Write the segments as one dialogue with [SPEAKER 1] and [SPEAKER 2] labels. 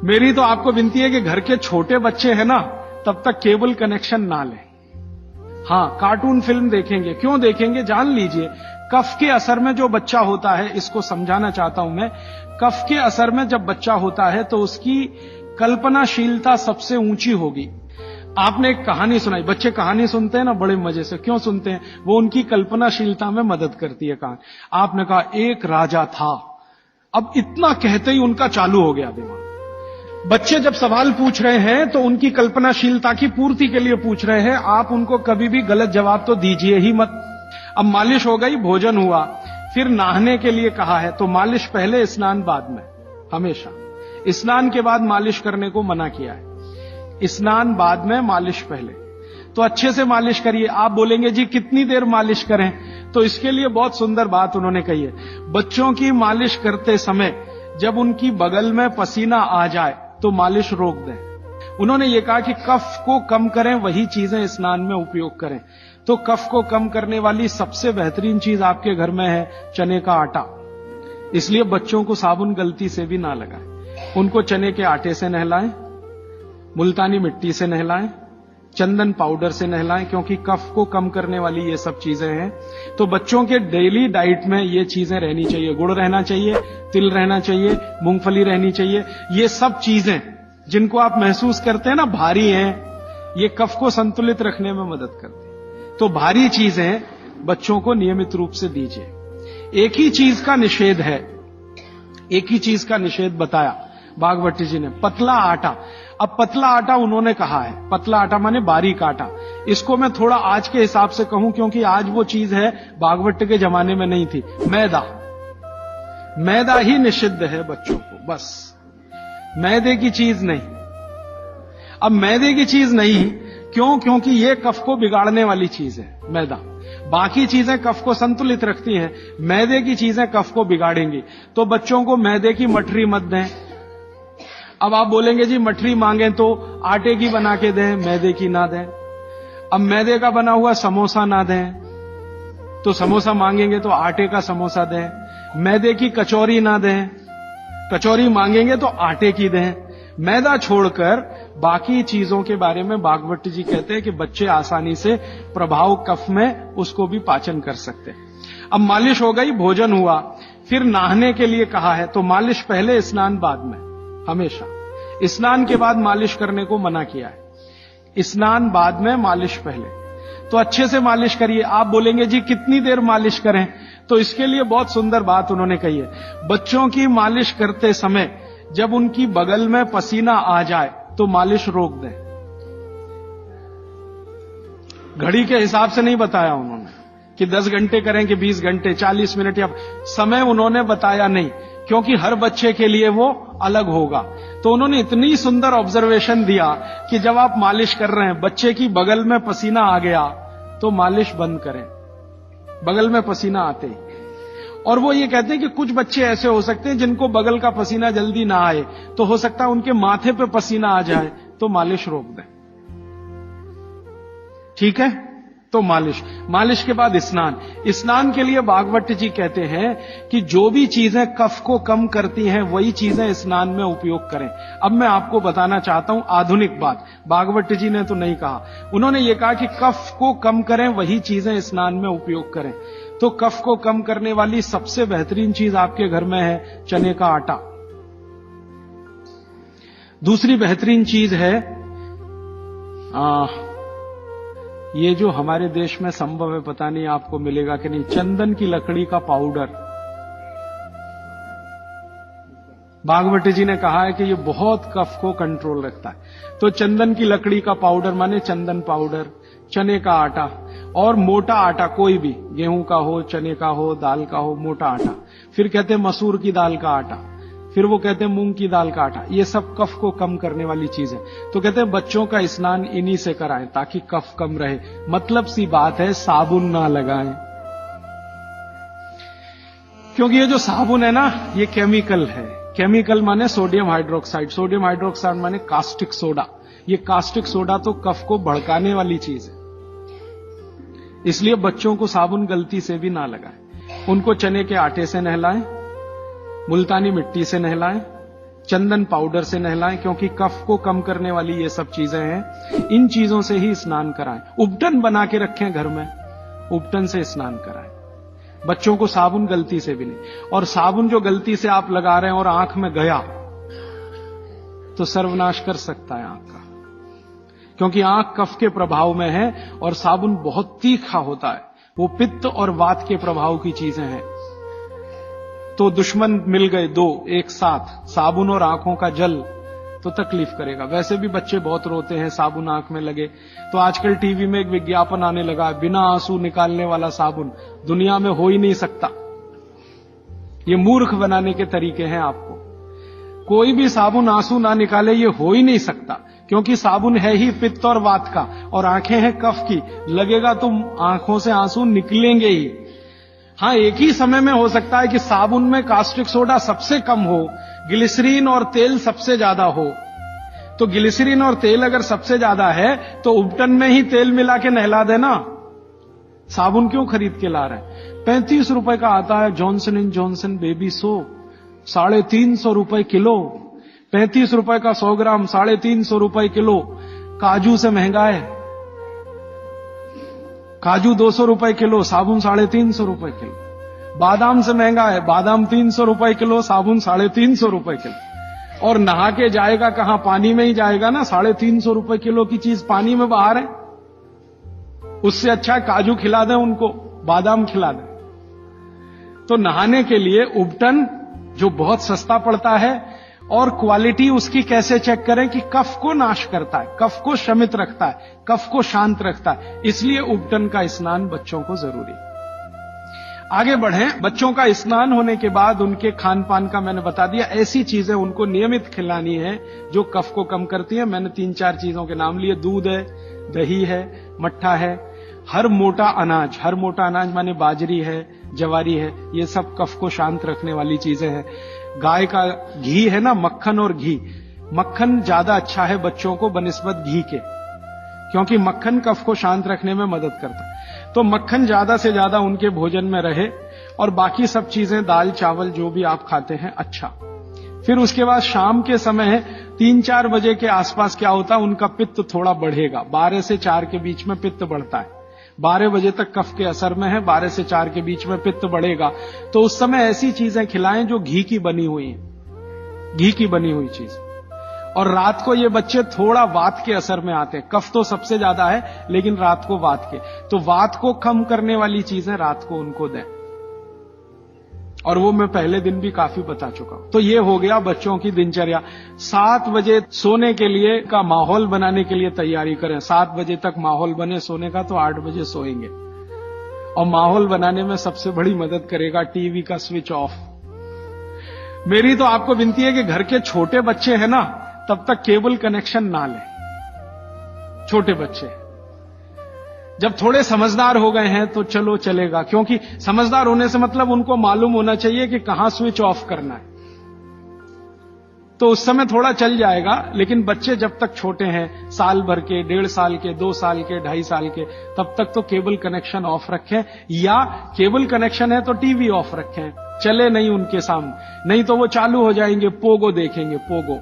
[SPEAKER 1] मेरी तो आपको विनती है कि घर के छोटे बच्चे हैं ना, तब तक केबल कनेक्शन ना लें। हाँ, कार्टून फिल्म देखेंगे, क्यों देखेंगे जान लीजिए। कफ के असर में जो बच्चा होता है, इसको समझाना चाहता हूं मैं, कफ के असर में जब बच्चा होता है तो उसकी कल्पनाशीलता सबसे ऊंची होगी। आपने एक कहानी सुनाई, बच्चे कहानी सुनते हैं ना बड़े मजे से, क्यों सुनते हैं? वो उनकी कल्पनाशीलता में मदद करती है कहानी। आपने कहा एक राजा था, अब इतना कहते ही उनका चालू हो गया दिमाग। बच्चे जब सवाल पूछ रहे हैं तो उनकी कल्पनाशीलता की पूर्ति के लिए पूछ रहे हैं, आप उनको कभी भी गलत जवाब तो दीजिए ही मत। अब मालिश हो गई, भोजन हुआ, फिर नहाने के लिए कहा है, तो मालिश पहले स्नान बाद में, हमेशा स्नान के बाद मालिश करने को मना किया है। स्नान बाद में, मालिश पहले। तो अच्छे से मालिश करिए। आप बोलेंगे जी कितनी देर मालिश करें, तो इसके लिए बहुत सुंदर बात उन्होंने कही है। बच्चों की मालिश करते समय जब उनकी बगल में पसीना आ जाए तो मालिश रोक दें। उन्होंने ये कहा कि कफ को कम करें, वही चीजें स्नान में उपयोग करें। तो कफ को कम करने वाली सबसे बेहतरीन चीज आपके घर में है चने का आटा। इसलिए बच्चों को साबुन गलती से भी ना लगाएं। उनको चने के आटे से नहलाएं, मुल्तानी मिट्टी से नहलाएं, चंदन पाउडर से नहलाएं, क्योंकि कफ को कम करने वाली ये सब चीजें हैं। तो बच्चों के डेली डाइट में ये चीजें रहनी चाहिए। गुड़ रहना चाहिए, तिल रहना चाहिए, मूंगफली रहनी चाहिए। ये सब चीजें जिनको आप महसूस करते हैं ना भारी हैं, ये कफ को संतुलित रखने में मदद करती हैं। तो भारी चीजें बच्चों को नियमित रूप से दीजिए। एक ही चीज का निषेध है, एक ही चीज का निषेध बताया भागवती जी ने, पतला आटा। अब पतला आटा उन्होंने कहा है, पतला आटा माने बारीक आटा। इसको मैं थोड़ा आज के हिसाब से कहूं, क्योंकि आज वो चीज है भागवत के जमाने में नहीं थी। मैदा, मैदा ही निषिद्ध है बच्चों को, बस मैदे की चीज नहीं। अब मैदे की चीज नहीं क्यों? क्योंकि ये कफ को बिगाड़ने वाली चीज है मैदा। बाकी चीजें कफ को संतुलित रखती हैं, मैदे की चीजें कफ को बिगाड़ेंगी। तो बच्चों को मैदे की मठरी मत दें। अब आप बोलेंगे जी मठरी मांगे तो आटे की बना के दें, मैदे की ना दें। अब मैदे का बना हुआ समोसा ना दें, तो समोसा मांगेंगे तो आटे का समोसा दें। मैदे की कचौरी ना दें, कचौरी मांगेंगे तो आटे की दें। मैदा छोड़कर बाकी चीजों के बारे में भागवत जी कहते हैं कि बच्चे आसानी से प्रभाव कफ में उसको भी पाचन कर सकते हैं। अब मालिश हो गई, भोजन हुआ, फिर नहाने के लिए कहा है, तो मालिश पहले स्नान बाद में, हमेशा स्नान के बाद मालिश करने को मना किया है। स्नान बाद में, मालिश पहले। तो अच्छे से मालिश करिए। आप बोलेंगे जी कितनी देर मालिश करें, तो इसके लिए बहुत सुंदर बात उन्होंने कही है। बच्चों की मालिश करते समय जब उनकी बगल में पसीना आ जाए तो मालिश रोक दें। घड़ी के हिसाब से नहीं बताया उन्होंने कि 10 घंटे करें कि 20 घंटे, 40 मिनट, या समय उन्होंने बताया नहीं, क्योंकि हर बच्चे के लिए वो अलग होगा। तो उन्होंने इतनी सुंदर ऑब्जर्वेशन दिया कि जब आप मालिश कर रहे हैं, बच्चे की बगल में पसीना आ गया तो मालिश बंद करें, बगल में पसीना आते ही। और वो ये कहते हैं कि कुछ बच्चे ऐसे हो सकते हैं जिनको बगल का पसीना जल्दी ना आए, तो हो सकता है उनके माथे पे पसीना आ जाए, तो मालिश रोक दें। ठीक है? तो मालिश के बाद स्नान। स्नान के लिए भागवत जी कहते हैं कि जो भी चीजें कफ को कम करती हैं वही चीजें स्नान में उपयोग करें। अब मैं आपको बताना चाहता हूं आधुनिक बात, भागवत जी ने तो नहीं कहा। उन्होंने ये कहा कि कफ को कम करें, वही चीजें स्नान में उपयोग करें। तो कफ को कम करने वाली सबसे बेहतरीन चीज आपके घर में है चने का आटा। दूसरी बेहतरीन चीज है ये जो हमारे देश में संभव है, पता नहीं आपको मिलेगा कि नहीं, चंदन की लकड़ी का पाउडर। भागवत जी ने कहा है कि ये बहुत कफ को कंट्रोल रखता है। तो चंदन की लकड़ी का पाउडर माने चंदन पाउडर, चने का आटा, और मोटा आटा कोई भी, गेहूं का हो, चने का हो, दाल का हो, मोटा आटा। फिर कहते हैं मसूर की दाल का आटा, फिर वो कहते हैं मूंग की दाल का आटा। ये सब कफ को कम करने वाली चीज है। तो कहते हैं बच्चों का स्नान इन्हीं से कराएं ताकि कफ कम रहे। मतलब सी बात है, साबुन ना लगाएं, क्योंकि ये जो साबुन है ना, ये केमिकल है। केमिकल माने सोडियम हाइड्रोक्साइड, सोडियम हाइड्रोक्साइड माने कास्टिक सोडा। ये कास्टिक सोडा तो कफ को भड़काने वाली चीज है। इसलिए बच्चों को साबुन गलती से भी ना लगाएं। उनको चने के आटे से नहलाएं, मुल्तानी मिट्टी से नहलाएं, चंदन पाउडर से नहलाएं, क्योंकि कफ को कम करने वाली ये सब चीजें हैं। इन चीजों से ही स्नान कराएं। उपटन बना के रखें घर में, उपटन से स्नान कराएं। बच्चों को साबुन गलती से भी नहीं, और साबुन जो गलती से आप लगा रहे हैं और आंख में गया तो सर्वनाश कर सकता है आंख का, क्योंकि आंख कफ के प्रभाव में है और साबुन बहुत तीखा होता है। वो पित्त और वात के प्रभाव की चीजें हैं। तो दुश्मन मिल गए दो एक साथ, साबुन और आंखों का जल, तो तकलीफ करेगा। वैसे भी बच्चे बहुत रोते हैं साबुन आंख में लगे, तो आजकल टीवी में एक विज्ञापन आने लगा, बिना आंसू निकालने वाला साबुन दुनिया में हो ही नहीं सकता। ये मूर्ख बनाने के तरीके हैं आपको। कोई भी साबुन आंसू ना निकाले, ये हो ही नहीं सकता, क्योंकि साबुन है ही पित्त और वात का, और आंखें हैं कफ की। लगेगा तो आंखों से आंसू निकलेंगे ही। हाँ, एक ही समय में हो सकता है कि साबुन में कास्टिक सोडा सबसे कम हो, ग्लिसरीन और तेल सबसे ज्यादा हो। तो ग्लिसरीन और तेल अगर सबसे ज्यादा है तो उपटन में ही तेल मिला के नहला देना। साबुन क्यों खरीद के ला रहे हैं? 35 रुपए का आता है Johnson and Johnson baby soap, 350 रुपए किलो। 35 रुपए का 100 ग्राम, 350 रुपए किलो। काजू से महंगा है, काजू 200 रुपए किलो, साबुन 350 रुपए किलो। बादाम से महंगा है, बादाम 300 रुपए किलो, साबुन 350 रुपए किलो। और नहा के जाएगा कहां? पानी में ही जाएगा ना। 350 रुपए किलो की चीज पानी में बाहर है। उससे अच्छा काजू खिला दें उनको, बादाम खिला दें। तो नहाने के लिए उपटन जो बहुत सस्ता पड़ता है, और क्वालिटी उसकी कैसे चेक करें कि कफ को नाश करता है, कफ को शमित रखता है, कफ को शांत रखता है। इसलिए उपटन का स्नान बच्चों को जरूरी। आगे बढ़ें। बच्चों का स्नान होने के बाद उनके खान पान का मैंने बता दिया। ऐसी चीजें उनको नियमित खिलानी है जो कफ को कम करती है। मैंने 3-4 चीजों के नाम लिए। दूध है, दही है, मट्ठा है, हर मोटा अनाज माने बाजरी है, जवारी है, ये सब कफ को शांत रखने वाली चीजें हैं। गाय का घी है ना, मक्खन और घी, मक्खन ज्यादा अच्छा है बच्चों को बनिस्बत घी के, क्योंकि मक्खन कफ को शांत रखने में मदद करता है। तो मक्खन ज्यादा से ज्यादा उनके भोजन में रहे, और बाकी सब चीजें दाल चावल जो भी आप खाते हैं अच्छा। फिर उसके बाद शाम के समय 3-4 बजे के आसपास क्या होता है, उनका पित्त थोड़ा बढ़ेगा। 12 से 4 के बीच में पित्त बढ़ता है। 12 बजे तक कफ के असर में है, 12 से 4 के बीच में पित्त बढ़ेगा। तो उस समय ऐसी चीजें खिलाएं जो घी की बनी हुई है, घी की बनी हुई चीज। और रात को ये बच्चे थोड़ा वात के असर में आते हैं। कफ तो सबसे ज्यादा है, लेकिन रात को वात के, तो वात को कम करने वाली चीजें रात को उनको दें। और वो मैं पहले दिन भी काफी बता चुका हूं। तो ये हो गया बच्चों की दिनचर्या। 7 बजे सोने के लिए का माहौल बनाने के लिए तैयारी करें। 7 बजे तक माहौल बने सोने का, तो 8 बजे सोएंगे। और माहौल बनाने में सबसे बड़ी मदद करेगा टीवी का स्विच ऑफ। मेरी तो आपको विनती है कि घर के छोटे बच्चे हैं ना, तब तक केबल कनेक्शन ना लें। छोटे बच्चे जब थोड़े समझदार हो गए हैं तो चलो चलेगा, क्योंकि समझदार होने से मतलब उनको मालूम होना चाहिए कि कहां स्विच ऑफ करना है। तो उस समय थोड़ा चल जाएगा। लेकिन बच्चे जब तक छोटे हैं, साल भर के, 1.5 साल के, 2 साल के, 2.5 साल के, तब तक तो केबल कनेक्शन ऑफ रखें, या केबल कनेक्शन है तो टीवी ऑफ रखें, चले नहीं उनके सामने। नहीं तो वो चालू हो जाएंगे, पोगो देखेंगे, पोगो।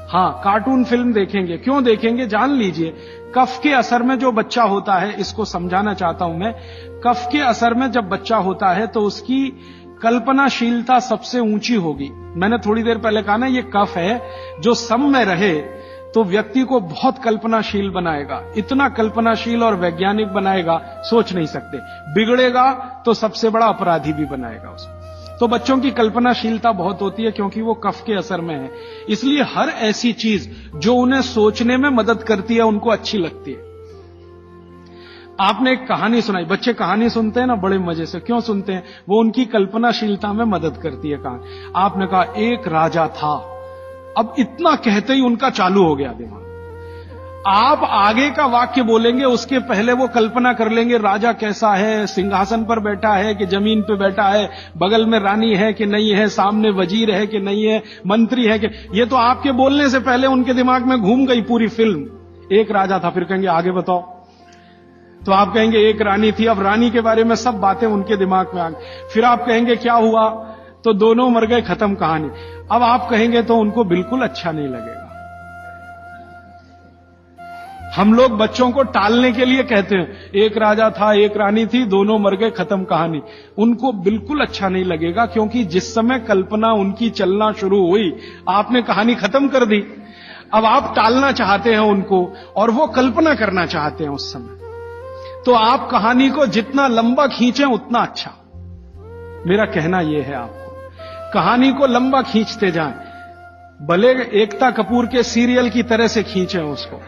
[SPEAKER 1] हाँ, कार्टून फिल्म देखेंगे। क्यों देखेंगे? जान लीजिए। कफ के असर में जो बच्चा होता है, इसको समझाना चाहता हूं मैं। कफ के असर में जब बच्चा होता है तो उसकी कल्पनाशीलता सबसे ऊंची होगी। मैंने थोड़ी देर पहले कहा ना, ये कफ है जो सम में रहे तो व्यक्ति को बहुत कल्पनाशील बनाएगा। इतना कल्पनाशील और वैज्ञानिक बनाएगा, सोच नहीं सकते। बिगड़ेगा तो सबसे बड़ा अपराधी भी बनाएगा उसको। तो बच्चों की कल्पनाशीलता बहुत होती है, क्योंकि वो कफ के असर में है। इसलिए हर ऐसी चीज जो उन्हें सोचने में मदद करती है उनको अच्छी लगती है। आपने एक कहानी सुनाई, बच्चे कहानी सुनते हैं ना बड़े मजे से। क्यों सुनते हैं? वो उनकी कल्पनाशीलता में मदद करती है कहानी। आपने कहा एक राजा था, अब इतना कहते ही उनका चालू हो गया दिमाग। आप आगे का वाक्य बोलेंगे, उसके पहले वो कल्पना कर लेंगे राजा कैसा है, सिंहासन पर बैठा है कि जमीन पे बैठा है, बगल में रानी है कि नहीं है, सामने वजीर है कि नहीं है, मंत्री है कि। ये तो आपके बोलने से पहले उनके दिमाग में घूम गई पूरी फिल्म। एक राजा था, फिर कहेंगे आगे बताओ, तो आप कहेंगे एक रानी थी। अब रानी के बारे में सब बातें उनके दिमाग में आ गई। फिर आप कहेंगे क्या हुआ, तो दोनों मर गए, खत्म कहानी। अब आप कहेंगे तो उनको बिल्कुल अच्छा नहीं लगेगा। हम लोग बच्चों को टालने के लिए कहते हैं, एक राजा था एक रानी थी, दोनों मर गए, खत्म कहानी। उनको बिल्कुल अच्छा नहीं लगेगा, क्योंकि जिस समय कल्पना उनकी चलना शुरू हुई, आपने कहानी खत्म कर दी। अब आप टालना चाहते हैं उनको, और वो कल्पना करना चाहते हैं उस समय। तो आप कहानी को जितना लंबा खींचें उतना अच्छा। मेरा कहना यह है आपको, कहानी को लंबा खींचते जाएं, भले एकता कपूर के सीरियल की तरह से खींचें उसको।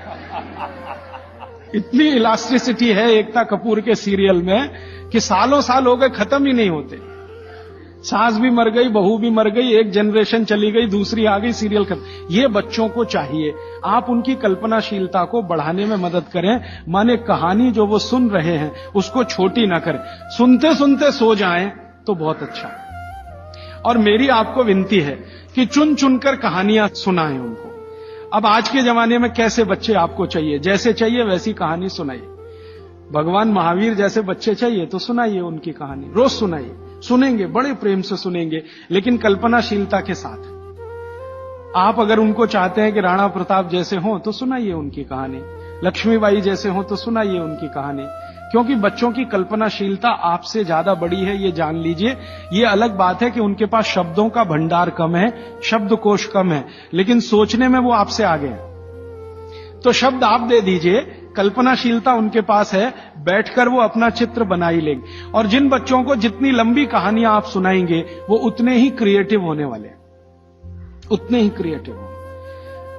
[SPEAKER 1] इतनी इलास्टिसिटी है एकता कपूर के सीरियल में कि सालों साल हो गए, खत्म ही नहीं होते। सास भी मर गई, बहू भी मर गई, एक जनरेशन चली गई, दूसरी आ गई, सीरियल खत्म। ये बच्चों को चाहिए, आप उनकी कल्पनाशीलता को बढ़ाने में मदद करें। माने कहानी जो वो सुन रहे हैं उसको छोटी ना करें, सुनते सुनते सो जाएं तो बहुत अच्छा। और मेरी आपको विनती है कि चुन चुनकर कहानियां सुनाएं उनको। अब आज के जमाने में कैसे बच्चे आपको चाहिए, जैसे चाहिए वैसी कहानी सुनाइए। भगवान महावीर जैसे बच्चे चाहिए तो सुनाइए उनकी कहानी, रोज सुनाइए, सुनेंगे, बड़े प्रेम से सुनेंगे, लेकिन कल्पनाशीलता के साथ। आप अगर उनको चाहते हैं कि राणा प्रताप जैसे हों तो सुनाइए उनकी कहानी, लक्ष्मीबाई जैसे हों तो सुनाइए उनकी कहानी, क्योंकि बच्चों की कल्पनाशीलता आपसे ज्यादा बड़ी है, ये जान लीजिए। ये अलग बात है कि उनके पास शब्दों का भंडार कम है, शब्दकोश कम है, लेकिन सोचने में वो आपसे आगे हैं। तो शब्द आप दे दीजिए, कल्पनाशीलता उनके पास है, बैठकर वो अपना चित्र बना ही लेंगे। और जिन बच्चों को जितनी लंबी कहानियां आप सुनाएंगे वो उतने ही क्रिएटिव होने वाले हैं, उतने ही क्रिएटिव होंगे।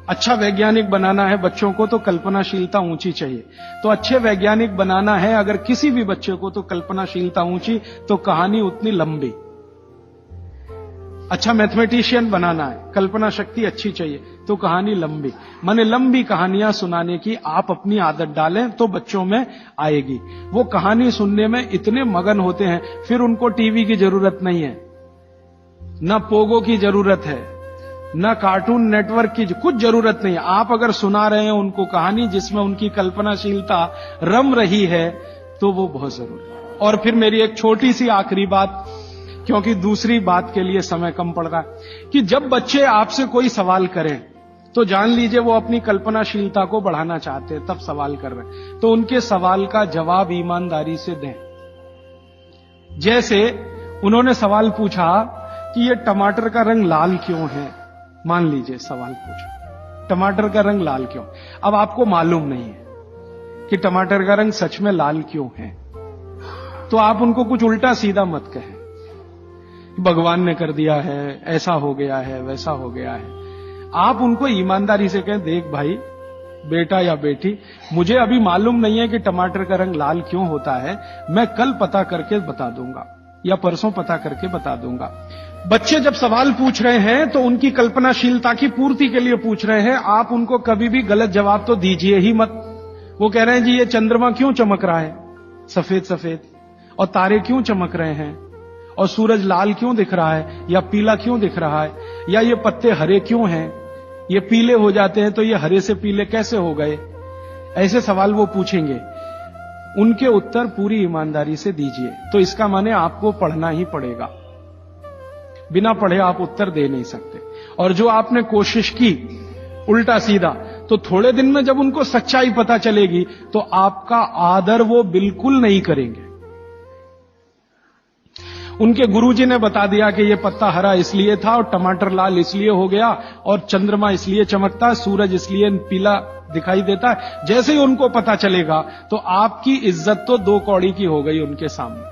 [SPEAKER 1] अच्छा वैज्ञानिक बनाना है बच्चों को तो कल्पनाशीलता ऊंची चाहिए। तो अच्छे वैज्ञानिक बनाना है अगर किसी भी बच्चे को, तो कल्पनाशीलता ऊंची, तो कहानी उतनी लंबी। अच्छा मैथमेटिशियन बनाना है, कल्पना शक्ति अच्छी चाहिए, तो कहानी लंबी। माने लंबी कहानियां सुनाने की आप अपनी आदत डालें तो बच्चों में आएगी। वो कहानी सुनने में इतने मगन होते हैं, फिर उनको टीवी की जरूरत नहीं है, ना पोगो की जरूरत है, ना कार्टून नेटवर्क की कुछ जरूरत नहीं है। आप अगर सुना रहे हैं उनको कहानी जिसमें उनकी कल्पनाशीलता रम रही है तो वो बहुत जरूरी है। और फिर मेरी एक छोटी सी आखिरी बात, क्योंकि दूसरी बात के लिए समय कम पड़ रहा है, कि जब बच्चे आपसे कोई सवाल करें तो जान लीजिए वो अपनी कल्पनाशीलता को बढ़ाना चाहते हैं, तब सवाल कर रहे हैं। तो उनके सवाल का जवाब ईमानदारी से दें। जैसे उन्होंने सवाल पूछा कि ये टमाटर का रंग लाल क्यों है, मान लीजिए सवाल पूछा टमाटर का रंग लाल क्यों। अब आपको मालूम नहीं है कि टमाटर का रंग सच में लाल क्यों है, तो आप उनको कुछ उल्टा सीधा मत कहें, भगवान ने कर दिया है, ऐसा हो गया है, वैसा हो गया है। आप उनको ईमानदारी से कहें, देख भाई, बेटा या बेटी, मुझे अभी मालूम नहीं है कि टमाटर का रंग लाल क्यों होता है, मैं कल पता करके बता दूंगा या परसों पता करके बता दूंगा। बच्चे जब सवाल पूछ रहे हैं तो उनकी कल्पनाशीलता की पूर्ति के लिए पूछ रहे हैं, आप उनको कभी भी गलत जवाब तो दीजिए ही मत। वो कह रहे हैं जी ये चंद्रमा क्यों चमक रहा है सफेद सफेद, और तारे क्यों चमक रहे हैं, और सूरज लाल क्यों दिख रहा है या पीला क्यों दिख रहा है, या ये पत्ते हरे क्यों हैं, ये पीले हो जाते हैं तो ये हरे से पीले कैसे हो गए। ऐसे सवाल वो पूछेंगे, उनके उत्तर पूरी ईमानदारी से दीजिए। तो इसका माने आपको पढ़ना ही पड़ेगा, बिना पढ़े आप उत्तर दे नहीं सकते। और जो आपने कोशिश की उल्टा सीधा, तो थोड़े दिन में जब उनको सच्चाई पता चलेगी तो आपका आदर वो बिल्कुल नहीं करेंगे। उनके गुरुजी ने बता दिया कि ये पत्ता हरा इसलिए था और टमाटर लाल इसलिए हो गया और चंद्रमा इसलिए चमकता है, सूरज इसलिए पीला दिखाई देता है। जैसे ही उनको पता चलेगा तो आपकी इज्जत तो 2 कौड़ी की हो गई उनके सामने।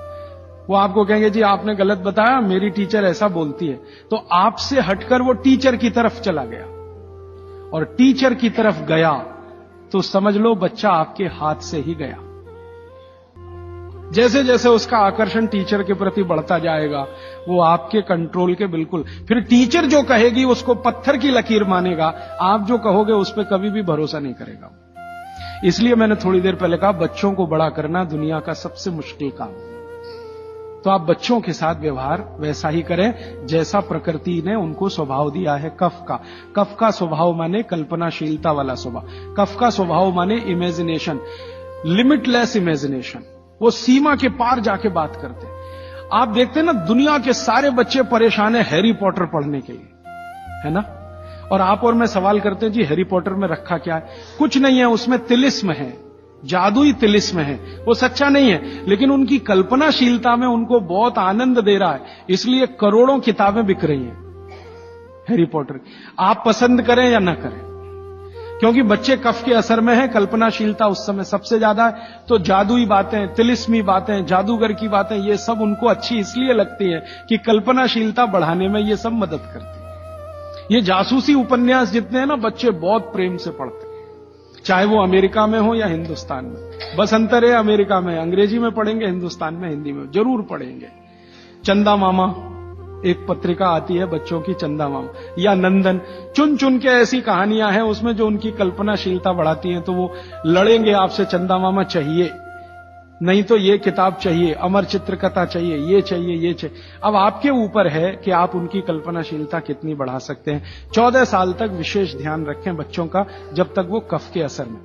[SPEAKER 1] वो आपको कहेंगे जी आपने गलत बताया, मेरी टीचर ऐसा बोलती है। तो आपसे हटकर वो टीचर की तरफ चला गया, और टीचर की तरफ गया तो समझ लो बच्चा आपके हाथ से ही गया। जैसे जैसे उसका आकर्षण टीचर के प्रति बढ़ता जाएगा वो आपके कंट्रोल के बिल्कुल, फिर टीचर जो कहेगी उसको पत्थर की लकीर मानेगा, आप जो कहोगे उस पर कभी भी भरोसा नहीं करेगा। इसलिए मैंने थोड़ी देर पहले कहा बच्चों को बड़ा करना दुनिया का सबसे मुश्किल काम। तो आप बच्चों के साथ व्यवहार वैसा ही करें जैसा प्रकृति ने उनको स्वभाव दिया है। कफ का स्वभाव माने कल्पनाशीलता वाला स्वभाव, कफ का स्वभाव माने इमेजिनेशन, लिमिटलेस इमेजिनेशन। वो सीमा के पार जाके बात करते हैं। आप देखते हैं ना दुनिया के सारे बच्चे परेशान है हैरी पॉटर पढ़ने के लिए, है ना? और आप और मैं सवाल करते हैं जी हैरी पॉटर में रखा क्या है? कुछ नहीं है, उसमें तिलिस्म है, जादुई तिलिस्म है, वो सच्चा नहीं है, लेकिन उनकी कल्पनाशीलता में उनको बहुत आनंद दे रहा है, इसलिए करोड़ों किताबें बिक रही हैं हैरी पॉटर। आप पसंद करें या ना करें, क्योंकि बच्चे कफ के असर में हैं, कल्पनाशीलता उस समय सबसे ज्यादा है, तो जादुई बातें, तिलिस्मी बातें, जादूगर की बातें, ये सब उनको अच्छी इसलिए लगती हैं कि कल्पनाशीलता बढ़ाने में ये सब मदद करती है। ये जासूसी उपन्यास जितने हैं ना, बच्चे बहुत प्रेम से पढ़ते हैं, चाहे वो अमेरिका में हो या हिंदुस्तान में। बस अंतर है, अमेरिका में अंग्रेजी में पढ़ेंगे, हिंदुस्तान में हिंदी में जरूर पढ़ेंगे। चंदा मामा एक पत्रिका आती है बच्चों की, चंदा मामा या नंदन, चुन चुन के ऐसी कहानियां हैं उसमें जो उनकी कल्पनाशीलता बढ़ाती हैं, तो वो लड़ेंगे आपसे, चंदा मामा चाहिए, नहीं तो ये किताब चाहिए, अमर चित्रकथा चाहिए, ये चाहिए, ये चाहिए। अब आपके ऊपर है कि आप उनकी कल्पनाशीलता कितनी बढ़ा सकते हैं। 14 साल तक विशेष ध्यान रखें बच्चों का, जब तक वो कफ के असर में।